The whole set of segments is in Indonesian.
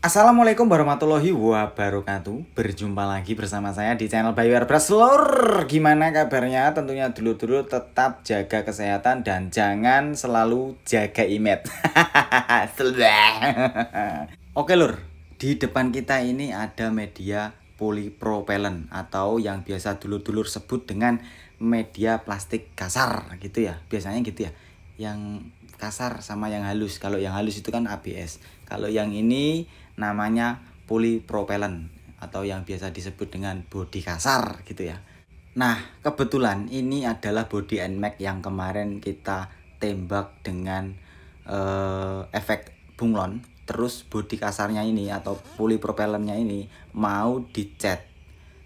Assalamualaikum warahmatullahi wabarakatuh. Berjumpa lagi bersama saya di channel Bayu Airbrush Lur. Gimana kabarnya? Tentunya dulu-dulu tetap jaga kesehatan dan jangan selalu jaga image. Oke Lur, di depan kita ini ada media polipropelen atau yang biasa dulur-dulur sebut dengan media plastik kasar gitu ya. Biasanya gitu ya. Yang kasar sama yang halus. Kalau yang halus itu kan ABS. Kalau yang ini namanya polipropelen atau yang biasa disebut dengan bodi kasar gitu ya. Nah, kebetulan ini adalah body NMAX yang kemarin kita tembak dengan efek bunglon. Terus bodi kasarnya ini atau polipropelennya ini mau dicat.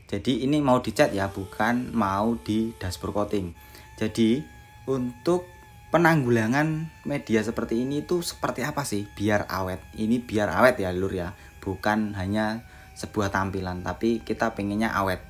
Jadi ini mau dicat ya, bukan mau di dashboard coating. Jadi untuk penanggulangan media seperti ini tuh seperti apa sih biar awet? Ini biar awet ya Lur ya, bukan hanya sebuah tampilan tapi kita pengennya awet.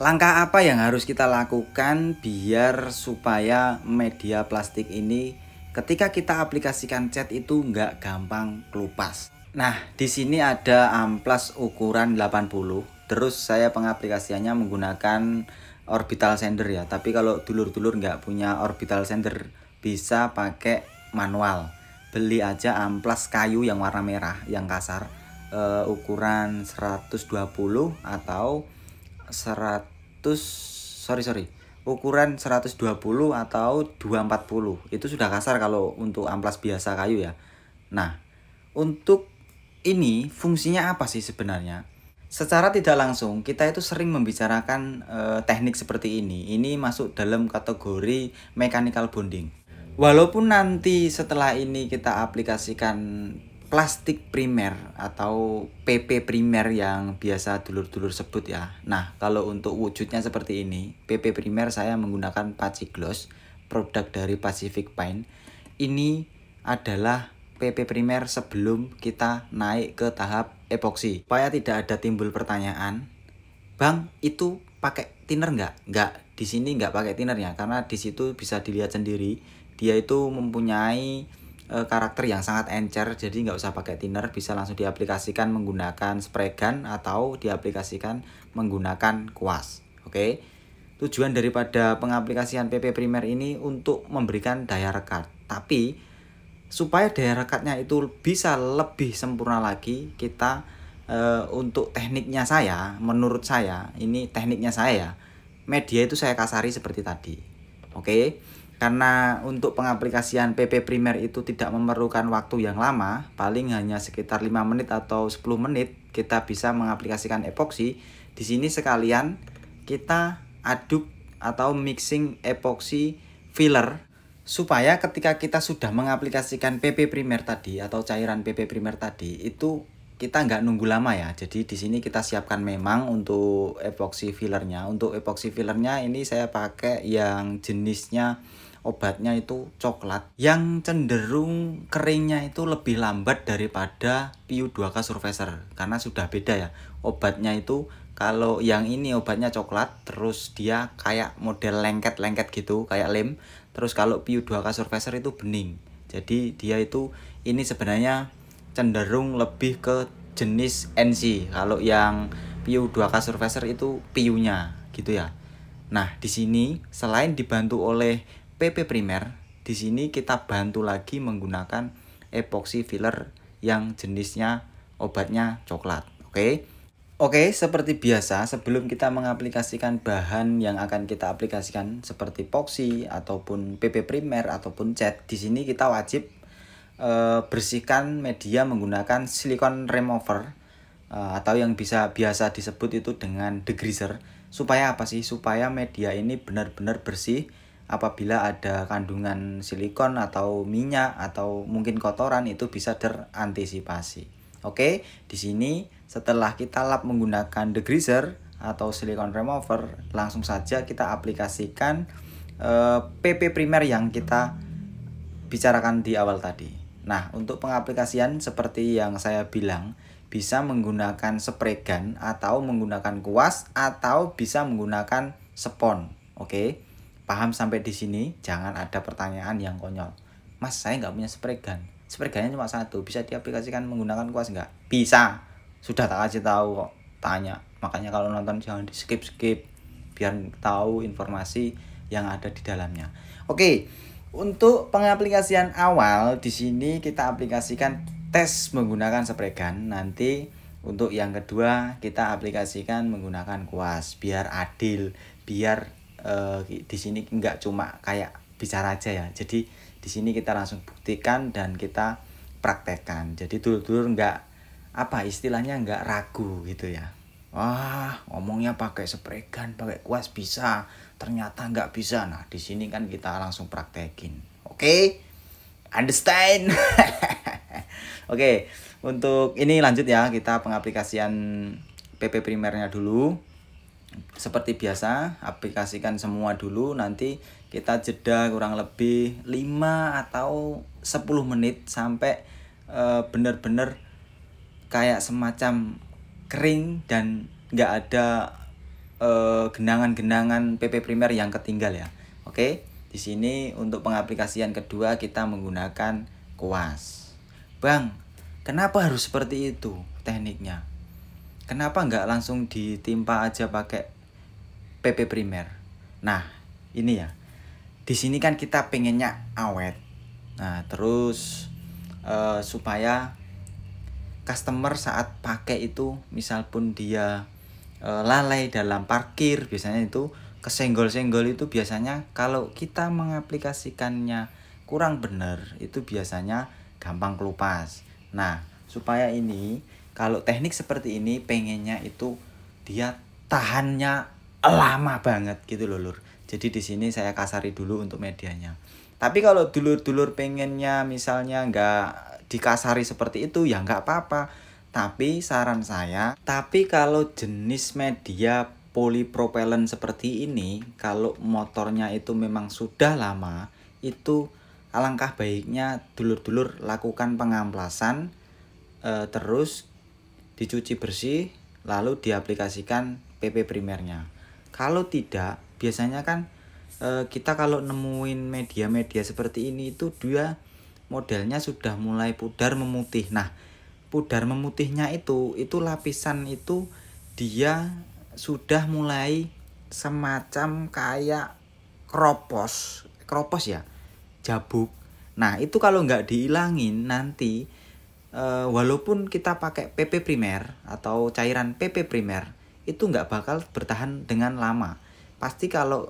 Langkah apa yang harus kita lakukan biar supaya media plastik ini ketika kita aplikasikan cat itu nggak gampang kelupas? Nah, di sini ada amplas ukuran 80. Terus saya pengaplikasiannya menggunakan orbital sander ya. Tapi kalau dulur-dulur nggak punya orbital sander, bisa pakai manual. Beli aja amplas kayu yang warna merah, yang kasar, ukuran 120 atau 100 ukuran 120 atau 240. Itu sudah kasar kalau untuk amplas biasa kayu ya. Nah, untuk ini fungsinya apa sih sebenarnya? Secara tidak langsung kita itu sering membicarakan teknik seperti ini. Ini masuk dalam kategori mechanical bonding. Walaupun nanti setelah ini kita aplikasikan plastik primer atau PP primer yang biasa dulur-dulur sebut ya. Nah, kalau untuk wujudnya seperti ini, PP primer saya menggunakan Paci Gloss, produk dari Pacific Paint. Ini adalah PP primer sebelum kita naik ke tahap epoksi. Supaya tidak ada timbul pertanyaan, Bang, itu pakai thinner nggak? Nggak, di sini nggak pakai thinner ya, karena di situ bisa dilihat sendiri dia itu mempunyai karakter yang sangat encer, jadi nggak usah pakai thinner, bisa langsung diaplikasikan menggunakan spray gun atau diaplikasikan menggunakan kuas. Oke. Tujuan daripada pengaplikasian PP primer ini untuk memberikan daya rekat. Tapi supaya daya rekatnya itu bisa lebih sempurna lagi, kita untuk tekniknya saya, menurut saya, ini tekniknya saya, media itu saya kasari seperti tadi. Oke. Karena untuk pengaplikasian PP primer itu tidak memerlukan waktu yang lama, paling hanya sekitar 5 menit atau 10 menit kita bisa mengaplikasikan epoksi. Di sini sekalian kita aduk atau mixing epoksi filler supaya ketika kita sudah mengaplikasikan PP primer tadi atau cairan PP primer tadi itu kita nggak nunggu lama ya. Jadi di sini kita siapkan memang untuk epoksi fillernya. Untuk epoksi fillernya ini saya pakai yang jenisnya obatnya itu coklat, yang cenderung keringnya itu lebih lambat daripada PU2K Surfacer karena sudah beda ya obatnya itu. Kalau yang ini obatnya coklat, terus dia kayak model lengket-lengket gitu kayak lem. Terus kalau PU2K Surfacer itu bening, jadi dia itu ini sebenarnya cenderung lebih ke jenis NC. Kalau yang PU2K Surfacer itu PU-nya gitu ya. Nah, di sini selain dibantu oleh PP primer, di sini kita bantu lagi menggunakan epoxy filler yang jenisnya obatnya coklat. Oke, seperti biasa sebelum kita mengaplikasikan bahan yang akan kita aplikasikan seperti epoxy ataupun PP primer ataupun cat, di sini kita wajib bersihkan media menggunakan silicone remover atau yang biasa disebut itu dengan degreaser. Supaya apa sih? Supaya media ini benar-benar bersih apabila ada kandungan silikon atau minyak atau mungkin kotoran itu bisa terantisipasi. Oke, di sini setelah kita lap menggunakan degreaser atau silicone remover, langsung saja kita aplikasikan PP primer yang kita bicarakan di awal tadi. Nah, untuk pengaplikasian seperti yang saya bilang, bisa menggunakan spray gun atau menggunakan kuas atau bisa menggunakan spons. Oke, paham sampai di sini? Jangan ada pertanyaan yang konyol. Mas, saya nggak punya spray gun. Spray gunnya cuma satu. Bisa diaplikasikan menggunakan kuas nggak? Bisa. Sudah tak kasih tahu kok. Tanya. Makanya kalau nonton jangan di skip biar tahu informasi yang ada di dalamnya. Oke. Untuk pengaplikasian awal di sini kita aplikasikan tes menggunakan spray gun. Nanti untuk yang kedua kita aplikasikan menggunakan kuas biar adil, biar di sini nggak cuma kayak bicara aja ya. Jadi di sini kita langsung buktikan dan kita praktekkan. Jadi dulur-dulur nggak apa istilahnya nggak ragu gitu ya. Wah, ngomongnya pakai spray gun, pakai kuas bisa, ternyata nggak bisa. Nah, di sini kan kita langsung praktekin. Oke? Understand? Oke, untuk ini lanjut ya, kita pengaplikasian PP primernya dulu. Seperti biasa, aplikasikan semua dulu, nanti kita jeda kurang lebih 5 atau 10 menit sampai benar-benar kayak semacam kering dan nggak ada genangan-genangan PP primer yang ketinggal ya. Oke, di sini untuk pengaplikasian kedua kita menggunakan kuas. Bang, kenapa harus seperti itu tekniknya? Kenapa nggak langsung ditimpa aja pakai PP primer? Nah, ini ya. Di sini kan kita pengennya awet. Nah, terus supaya customer saat pakai itu, misal pun dia lalai dalam parkir, biasanya itu kesenggol-senggol itu biasanya kalau kita mengaplikasikannya kurang benar, itu biasanya gampang kelupas. Nah, supaya ini kalau teknik seperti ini pengennya itu dia tahannya lama banget gitu loh, Lur. Jadi di sini saya kasari dulu untuk medianya. Tapi kalau dulur-dulur pengennya misalnya nggak dikasari seperti itu ya nggak apa-apa. Tapi saran saya, tapi kalau jenis media polipropelen seperti ini, kalau motornya itu memang sudah lama, itu alangkah baiknya dulur-dulur lakukan pengamplasan, terus dicuci bersih, lalu diaplikasikan PP primernya. Kalau tidak, biasanya kan kita kalau nemuin media-media seperti ini itu dia modelnya sudah mulai pudar memutih. Nah, pudar memutihnya itu lapisan itu dia sudah mulai semacam kayak kropos ya, jabuk. Nah, itu kalau nggak dihilangin nanti walaupun kita pakai PP primer atau cairan PP primer itu nggak bakal bertahan dengan lama. Pasti kalau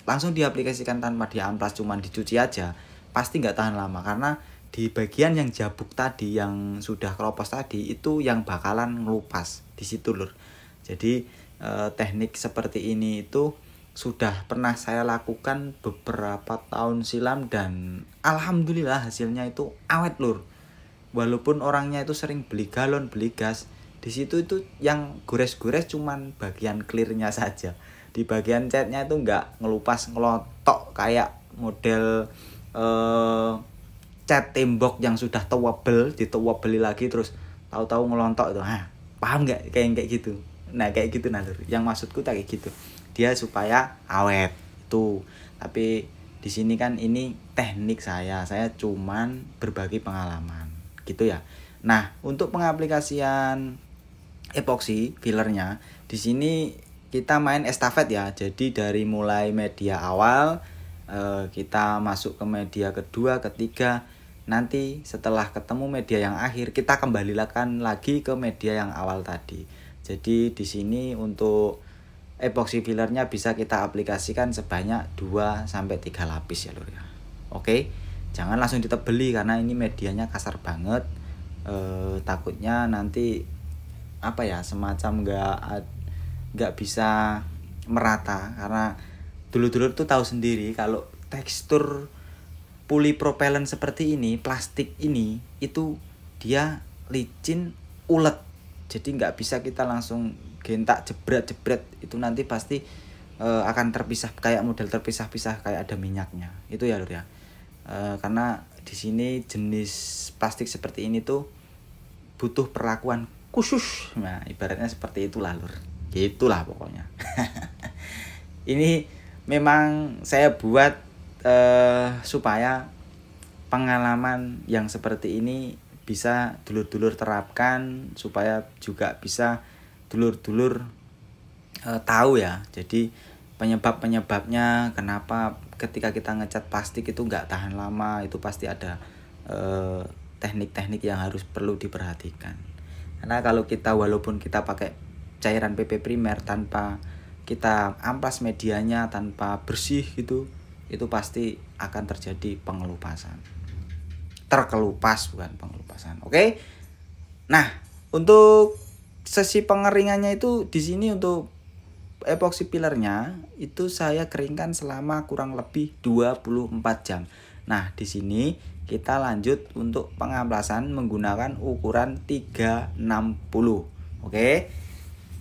langsung diaplikasikan tanpa diamplas cuman dicuci aja, pasti nggak tahan lama karena di bagian yang jabuk tadi, yang sudah keropos tadi, itu yang bakalan ngelupas di situ, Lur. Jadi teknik seperti ini itu sudah pernah saya lakukan beberapa tahun silam dan alhamdulillah hasilnya itu awet, Lur. Walaupun orangnya itu sering beli galon, beli gas, di situ itu yang gores-gores cuman bagian clearnya saja. Di bagian catnya itu nggak ngelupas ngelotok kayak model cat tembok yang sudah tewabel, ditewabeli lagi terus tahu-tahu ngelontok itu. Nah, paham nggak kayak gitu? Nah, kayak gitu nah, Lur. Yang maksudku kayak gitu. Dia supaya awet itu. Tapi di sini kan ini teknik saya cuman berbagi pengalaman gitu ya. Nah, untuk pengaplikasian epoxy fillernya di sini kita main estafet ya. Jadi dari mulai media awal kita masuk ke media kedua, ketiga, nanti setelah ketemu media yang akhir kita kembalikan lagi ke media yang awal tadi. Jadi di sini untuk epoxy fillernya bisa kita aplikasikan sebanyak 2 sampai 3 lapis ya, Lur ya. Oke. Jangan langsung ditebeli karena ini medianya kasar banget. Takutnya nanti apa ya, semacam nggak bisa merata karena dulu-dulu tuh tahu sendiri kalau tekstur polipropelen seperti ini, plastik ini itu dia licin, ulet. Jadi nggak bisa kita langsung gentak jebret itu nanti pasti akan terpisah kayak model terpisah-pisah kayak ada minyaknya. Itu ya, Lur ya. Karena di sini jenis plastik seperti ini tuh butuh perlakuan khusus. Nah, ibaratnya seperti itulah, Lur. Gitulah pokoknya. Ini memang saya buat supaya pengalaman yang seperti ini bisa dulur-dulur terapkan supaya juga bisa dulur-dulur tahu ya. Jadi penyebabnya kenapa ketika kita ngecat plastik itu nggak tahan lama, itu pasti ada teknik-teknik yang harus perlu diperhatikan. Karena kalau kita walaupun kita pakai cairan PP primer tanpa kita amplas medianya, tanpa bersih gitu, itu pasti akan terjadi pengelupasan. Terkelupas, bukan pengelupasan. Oke. Nah, untuk sesi pengeringannya itu di sini untuk epoxy pillarnya itu saya keringkan selama kurang lebih 24 jam. Nah, di sini kita lanjut untuk pengamplasan menggunakan ukuran 360. Oke.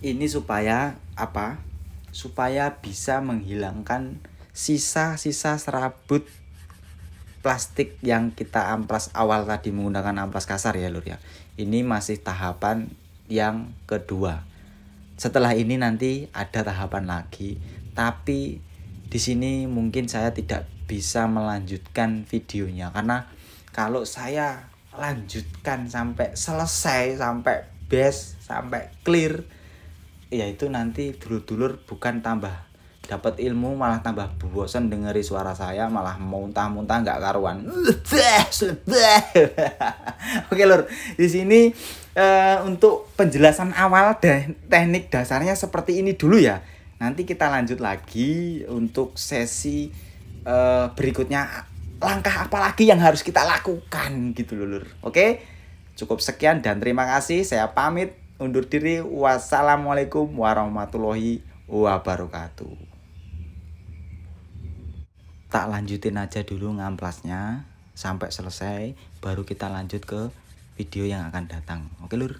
Ini supaya apa? Supaya bisa menghilangkan sisa-sisa serabut plastik yang kita amplas awal tadi menggunakan amplas kasar ya lur ya. Ini masih tahapan yang kedua. Setelah ini nanti ada tahapan lagi, tapi di sini mungkin saya tidak bisa melanjutkan videonya karena kalau saya lanjutkan sampai selesai, sampai best, sampai clear, yaitu nanti dulur-dulur bukan tambah dapat ilmu, malah tambah bosan dengeri suara saya, malah muntah-muntah nggak karuan. Oke lur, di sini untuk penjelasan awal teknik dasarnya seperti ini dulu ya. Nanti kita lanjut lagi untuk sesi berikutnya, langkah apa lagi yang harus kita lakukan gitu lur. Oke, cukup sekian dan terima kasih. Saya pamit undur diri. Wassalamualaikum warahmatullahi wabarakatuh. Tak lanjutin aja dulu ngamplasnya sampai selesai, baru kita lanjut ke video yang akan datang. Oke lur.